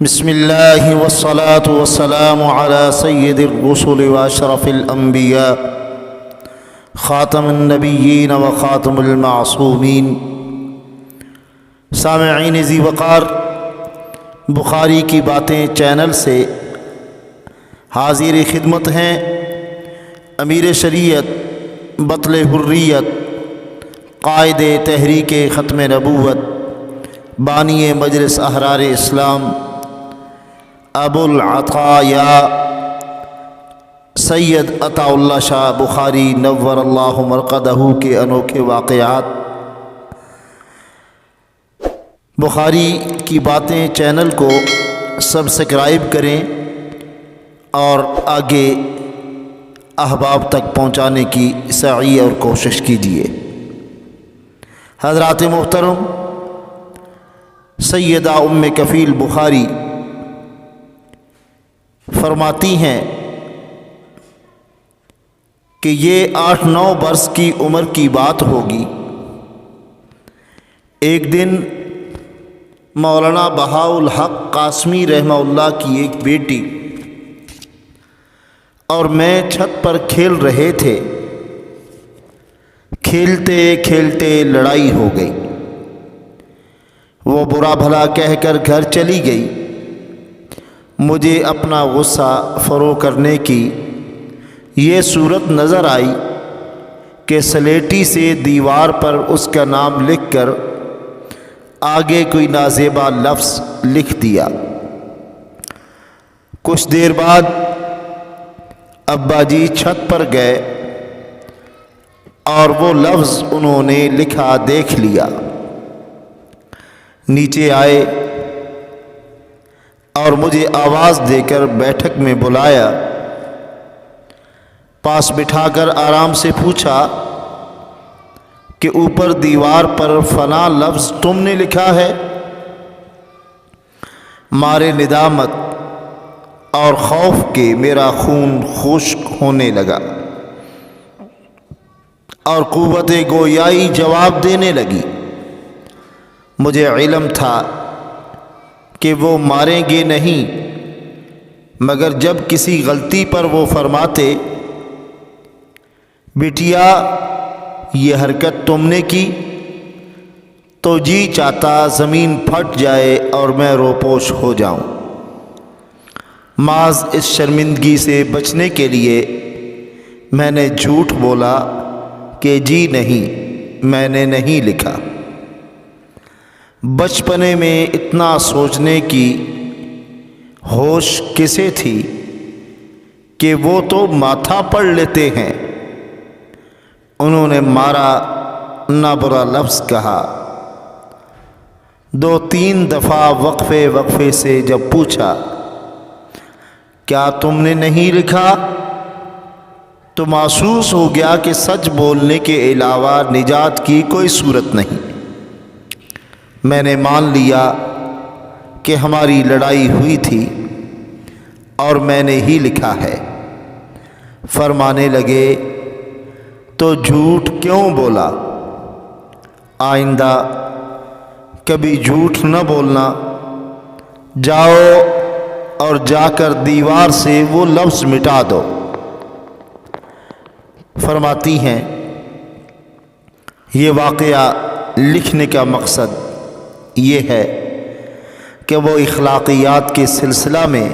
بسم الله والصلاة والسلام على سيد الرسل وأشرف الأنبياء خاتم النبيين وخاتم المعصومين۔ سامعین ذی وقار، بخاری کی باتیں چینل سے حاضر خدمت ہیں امیر شریعت، بطل حریت، قائد تحریک ختم نبوت، بانی مجلس احرار اسلام، ابو العطایا سید عطا اللہ شاہ بخاری نور اللہ مرقدہ کے انوکھے واقعات۔ بخاری کی باتیں چینل کو سبسکرائب کریں اور آگے احباب تک پہنچانے کی سعی اور کوشش کیجیے۔ حضرات محترم، سیدہ ام کفیل بخاری فرماتی ہیں کہ یہ 8-9 برس کی عمر کی بات ہوگی۔ ایک دن مولانا بہاء الحق قاسمی رحمہ اللہ کی ایک بیٹی اور میں چھت پر کھیل رہے تھے۔ کھیلتے کھیلتے لڑائی ہو گئی۔ وہ برا بھلا کہہ کر گھر چلی گئی۔ مجھے اپنا غصہ فروغ کرنے کی یہ صورت نظر آئی کہ سلیٹی سے دیوار پر اس کا نام لکھ کر آگے کوئی نازیبا لفظ لکھ دیا۔ کچھ دیر بعد ابا جی چھت پر گئے اور وہ لفظ انہوں نے لکھا دیکھ لیا۔ نیچے آئے اور مجھے آواز دے کر بیٹھک میں بلایا۔ پاس بٹھا کر آرام سے پوچھا کہ اوپر دیوار پر فلاں لفظ تم نے لکھا ہے؟ مارے ندامت اور خوف کے میرا خون خشک ہونے لگا اور قوت گویائی جواب دینے لگی۔ مجھے علم تھا کہ وہ ماریں گے نہیں، مگر جب کسی غلطی پر وہ فرماتے بیٹیا یہ حرکت تم نے کی، تو جی چاہتا زمین پھٹ جائے اور میں روپوش ہو جاؤں۔ محض اس شرمندگی سے بچنے کے لیے میں نے جھوٹ بولا کہ جی نہیں، میں نے نہیں لکھا۔ بچپنے میں اتنا سوچنے کی ہوش کسے تھی کہ وہ تو ماتھا پڑھ لیتے ہیں۔ انہوں نے مارا نہ برا لفظ کہا۔ 2-3 دفعہ وقفے سے جب پوچھا کیا تم نے نہیں لکھا، تو محسوس ہو گیا کہ سچ بولنے کے علاوہ نجات کی کوئی صورت نہیں۔ میں نے مان لیا کہ ہماری لڑائی ہوئی تھی اور میں نے ہی لکھا ہے۔ فرمانے لگے تو جھوٹ کیوں بولا؟ آئندہ کبھی جھوٹ نہ بولنا۔ جاؤ اور جا کر دیوار سے وہ لفظ مٹا دو۔ فرماتی ہیں یہ واقعہ لکھنے کا مقصد یہ ہے کہ وہ اخلاقیات کے سلسلہ میں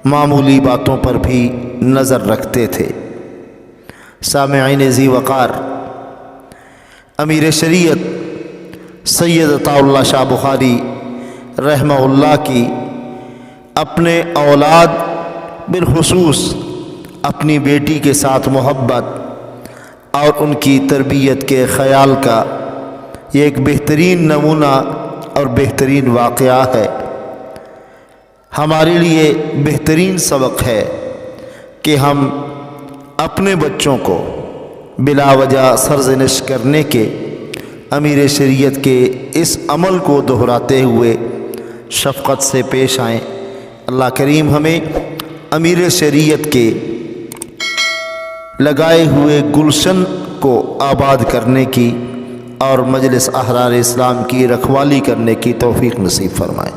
معمولی باتوں پر بھی نظر رکھتے تھے۔ سامعین ذی وقار، امیر شریعت سید عطا اللہ شاہ بخاری رحمہ اللہ کی اپنے اولاد بالخصوص اپنی بیٹی کے ساتھ محبت اور ان کی تربیت کے خیال کا یہ ایک بہترین نمونہ اور بہترین واقعہ ہے۔ ہمارے لیے بہترین سبق ہے کہ ہم اپنے بچوں کو بلا وجہ سرزنش کرنے کے امیر شریعت کے اس عمل کو دہراتے ہوئے شفقت سے پیش آئیں۔ اللہ کریم ہمیں امیر شریعت کے لگائے ہوئے گلشن کو آباد کرنے کی اور مجلس احرار اسلام کی رکھوالی کرنے کی توفیق نصیب فرمائے۔